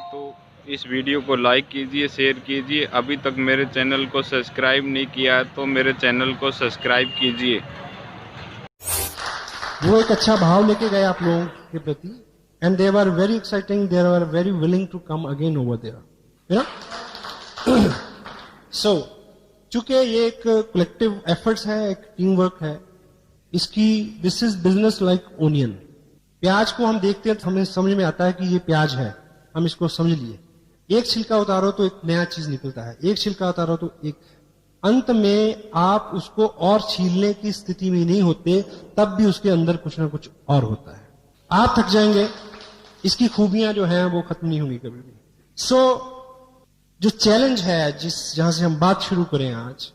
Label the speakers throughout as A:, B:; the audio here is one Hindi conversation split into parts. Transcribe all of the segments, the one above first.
A: तो इस वीडियो को लाइक कीजिए, शेयर कीजिए। अभी तक मेरे चैनल को सब्सक्राइब नहीं किया है तो मेरे चैनल को सब्सक्राइब कीजिए।
B: वो एक अच्छा भाव लेके गए आप लोगों के प्रति, and they were very exciting, they were very willing to come again over there, you know. So चूंकि ये एक कलेक्टिव एफर्ट्स है, एक टीम वर्क है, इसकी this is business like onion. प्याज को हम देखते हैं तो हमें समझ में आता है कि ये प्याज है, हम इसको समझ लिए। एक छिलका उतारो तो एक नया चीज निकलता है, एक छिलका उतारो तो एक, अंत में आप उसको और छीलने की स्थिति में नहीं होते, तब भी उसके अंदर कुछ ना कुछ और होता है। आप थक जाएंगे, इसकी खूबियां जो हैं वो खत्म नहीं होंगी कभी भी। सो जो चैलेंज है जहां से हम बात शुरू करें आज,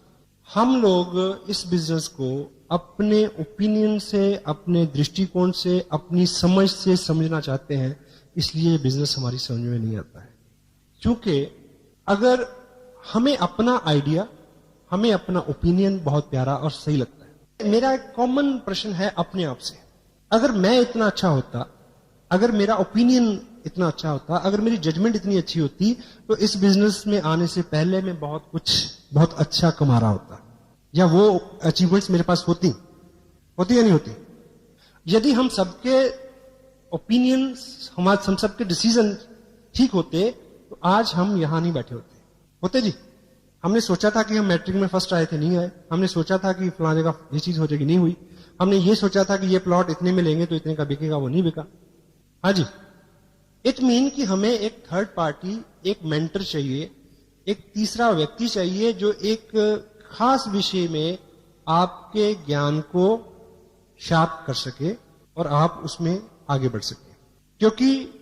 B: हम लोग इस बिजनेस को अपने ओपिनियन से, अपने दृष्टिकोण से, अपनी समझ से समझना चाहते हैं, इसलिए बिजनेस हमारी समझ में नहीं आता है। क्योंकि अगर हमें अपना आइडिया, हमें अपना ओपिनियन बहुत प्यारा और सही लगता है। मेरा एक कॉमन प्रश्न है अपने आप से, अगर मैं इतना अच्छा होता, अगर मेरा ओपिनियन इतना अच्छा होता, अगर मेरी जजमेंट इतनी अच्छी होती, तो इस बिजनेस में आने से पहले मैं बहुत अच्छा कमा रहा होता, या वो अचीवमेंट्स मेरे पास होती या नहीं होती। यदि हम सबके ओपिनियन, हम सबके डिसीजन ठीक होते, तो आज हम यहां नहीं बैठे होते जी। हमने सोचा था कि हम मैट्रिक में फर्स्ट आए थे, नहीं आए। हमने सोचा था कि फलां जगह ये चीज हो जाएगी, नहीं हुई। हमने ये सोचा था कि ये प्लॉट इतने में लेंगे तो इतने का बिकेगा, वो नहीं बिका। हाँ जी, इट मीन कि हमें एक थर्ड पार्टी, एक मेंटर चाहिए, एक तीसरा व्यक्ति चाहिए जो एक खास विषय में आपके ज्ञान को शार्प कर सके और आप उसमें आगे बढ़ सके। क्योंकि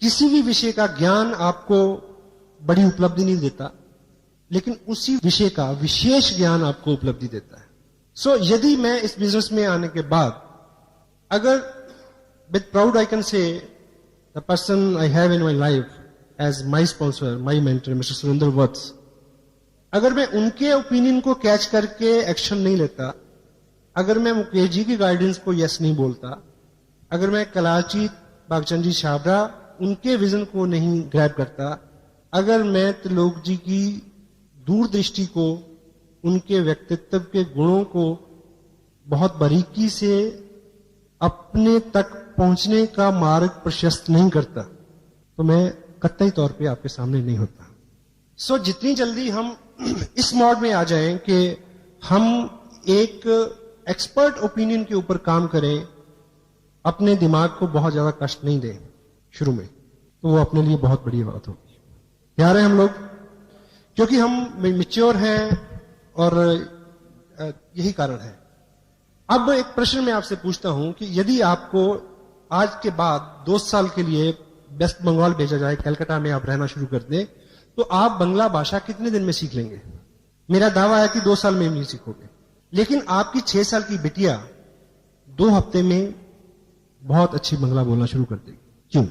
B: किसी भी विषय का ज्ञान आपको बड़ी उपलब्धि नहीं देता, लेकिन उसी विषय का विशेष ज्ञान आपको उपलब्धि देता है। सो यदि मैं इस बिजनेस में आने के बाद, अगर with proud I can say the person I have in my life as my sponsor, my mentor mister Surendra Vats, अगर मैं उनके ओपिनियन को कैच करके एक्शन नहीं लेता, अगर मैं मुकेश जी की गाइडेंस को यस नहीं बोलता, अगर मैं कलाची बागचंद जी छाबड़ा उनके विजन को नहीं ग्रैब करता, अगर मैं त्रिलोक जी की दूरदृष्टि को, उनके व्यक्तित्व के गुणों को बहुत बारीकी से अपने तक पहुंचने का मार्ग प्रशस्त नहीं करता, तो मैं कतई तौर पे आपके सामने नहीं होता। सो जितनी जल्दी हम इस मोड में आ जाएं कि हम एक एक्सपर्ट ओपिनियन के ऊपर काम करें, अपने दिमाग को बहुत ज्यादा कष्ट नहीं दें शुरू में, तो वो अपने लिए बहुत बड़ी बात होगी। तैयार हैं हम लोग? क्योंकि हम मैच्योर हैं और यही कारण है। अब एक प्रश्न मैं आपसे पूछता हूं कि यदि आपको आज के बाद 2 साल के लिए वेस्ट बंगाल भेजा जाए, कलकत्ता में आप रहना शुरू कर दें, तो आप बंगला भाषा कितने दिन में सीख लेंगे? मेरा दावा है कि 2 साल में नहीं सीखोगे। लेकिन आपकी 6 साल की बिटिया 2 हफ्ते में बहुत अच्छी बंगला बोलना शुरू कर देगी। क्यों?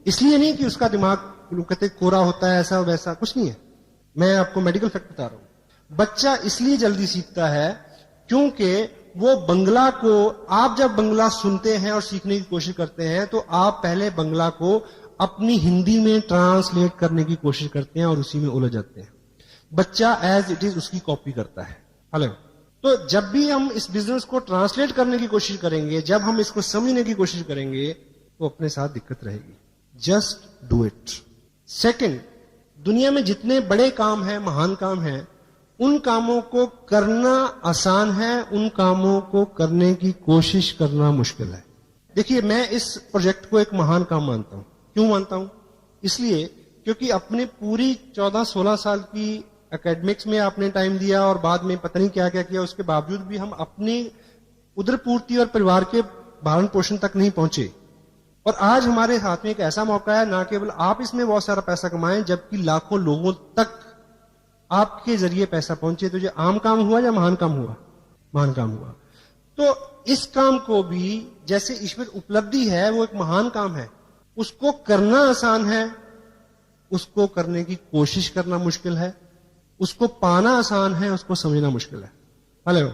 B: इसलिए नहीं कि उसका दिमाग लोग कहते कोरा होता है, ऐसा वैसा कुछ नहीं है। मैं आपको मेडिकल फैक्ट बता रहा हूं। बच्चा इसलिए जल्दी सीखता है क्योंकि वो बंगला को, आप जब बंगला सुनते हैं और सीखने की कोशिश करते हैं, तो आप पहले बंगला को अपनी हिंदी में ट्रांसलेट करने की कोशिश करते हैं और उसी में उलझ जाते हैं। बच्चा एज इट इज उसकी कॉपी करता है। हेलो, तो जब भी हम इस बिजनेस को ट्रांसलेट करने की कोशिश करेंगे, जब हम इसको समझने की कोशिश करेंगे, तो अपने साथ दिक्कत रहेगी। Just do it. सेकंड, दुनिया में जितने बड़े काम हैं, महान काम हैं, उन कामों को करना आसान है, उन कामों को करने की कोशिश करना मुश्किल है। देखिए, मैं इस प्रोजेक्ट को एक महान काम मानता हूं। क्यों मानता हूं? इसलिए क्योंकि अपने पूरी 14-16 साल की एकेडमिक्स में आपने टाइम दिया और बाद में पता नहीं क्या क्या किया, उसके बावजूद भी हम अपनी उदरपूर्ति और परिवार के भरण पोषण तक नहीं पहुंचे। और आज हमारे हाथ में एक ऐसा मौका है, ना केवल आप इसमें बहुत सारा पैसा कमाएं, जबकि लाखों लोगों तक आपके जरिए पैसा पहुंचे। तो ये आम काम हुआ या महान काम हुआ? महान काम हुआ। तो इस काम को भी, जैसे ईश्वर उपलब्धि है, वो एक महान काम है। उसको करना आसान है, उसको करने की कोशिश करना मुश्किल है। उसको पाना आसान है, उसको समझना मुश्किल है। हेलो,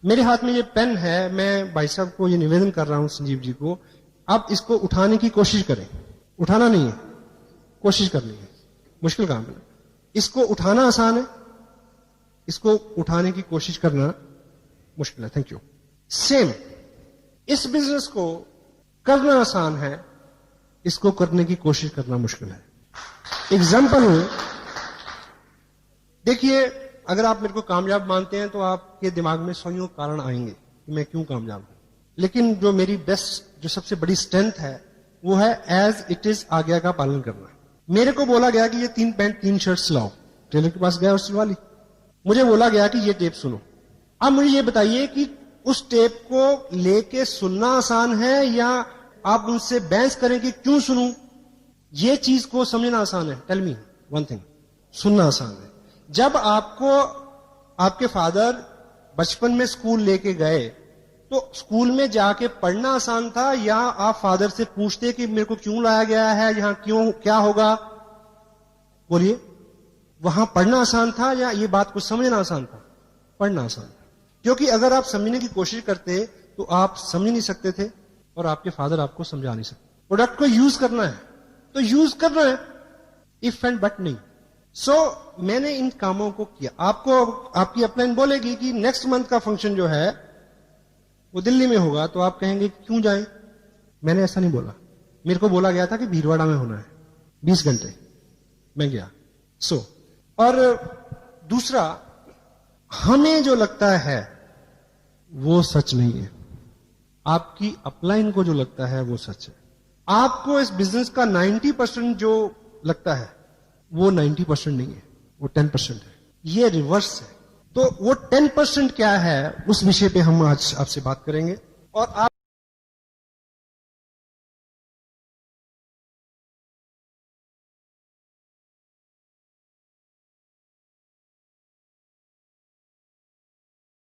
B: मेरे हाथ में ये पेन है, मैं भाई साहब को ये निवेदन कर रहा हूं, संजीव जी को, आप इसको उठाने की कोशिश करें। उठाना नहीं है, कोशिश करनी है। मुश्किल काम है। इसको उठाना आसान है, इसको उठाने की कोशिश करना मुश्किल है। Thank you. सेम, इस बिजनेस को करना आसान है, इसको करने की कोशिश करना मुश्किल है। एग्जाम्पल हूं, देखिए, अगर आप मेरे को कामयाब मानते हैं तो आपके दिमाग में 100 कारण आएंगे कि मैं क्यों कामयाब हूं। लेकिन जो मेरी बेस्ट, जो सबसे बड़ी स्ट्रेंथ है, वो है एज इट इज आज्ञा का पालन करना। मेरे को बोला गया कि ये 3 पैंट 3 शर्ट्स लाओ, टेलर के पास गया और सिलवा ली। मुझे बोला गया कि ये टेप सुनो। अब मुझे ये बताइए कि उस टेप को लेके सुनना आसान है या आप उनसे बहस करें कि क्यों सुनूं? ये चीज को समझना आसान है। टेल मी वन थिंग, सुनना आसान है। जब आपको आपके फादर बचपन में स्कूल लेके गए तो स्कूल में जाके पढ़ना आसान था या आप फादर से पूछते कि मेरे को क्यों लाया गया है, यहां क्यों, क्या होगा? बोलिए, वहां पढ़ना आसान था या ये बात को समझना आसान था? पढ़ना आसान था, क्योंकि अगर आप समझने की कोशिश करते तो आप समझ नहीं सकते थे और आपके फादर आपको समझा नहीं सकते। प्रोडक्ट को यूज करना है तो यूज करना है, इफ एंड बट नहीं। सो मैंने इन कामों को किया। आपको आपकी अपलाइन बोलेगी कि नेक्स्ट मंथ का फंक्शन जो है वो दिल्ली में होगा, तो आप कहेंगे क्यों जाएं? मैंने ऐसा नहीं बोला। मेरे को बोला गया था कि भीलवाड़ा में होना है, 20 घंटे। मैं गया। और दूसरा, हमें जो लगता है वो सच नहीं है, आपकी अपलाइन को जो लगता है वो सच है। आपको इस बिजनेस का 90% जो लगता है वो 90% नहीं है, वो 10% है। ये रिवर्स है। तो वो 10% क्या है, उस विषय पे हम आज आपसे बात करेंगे। और आप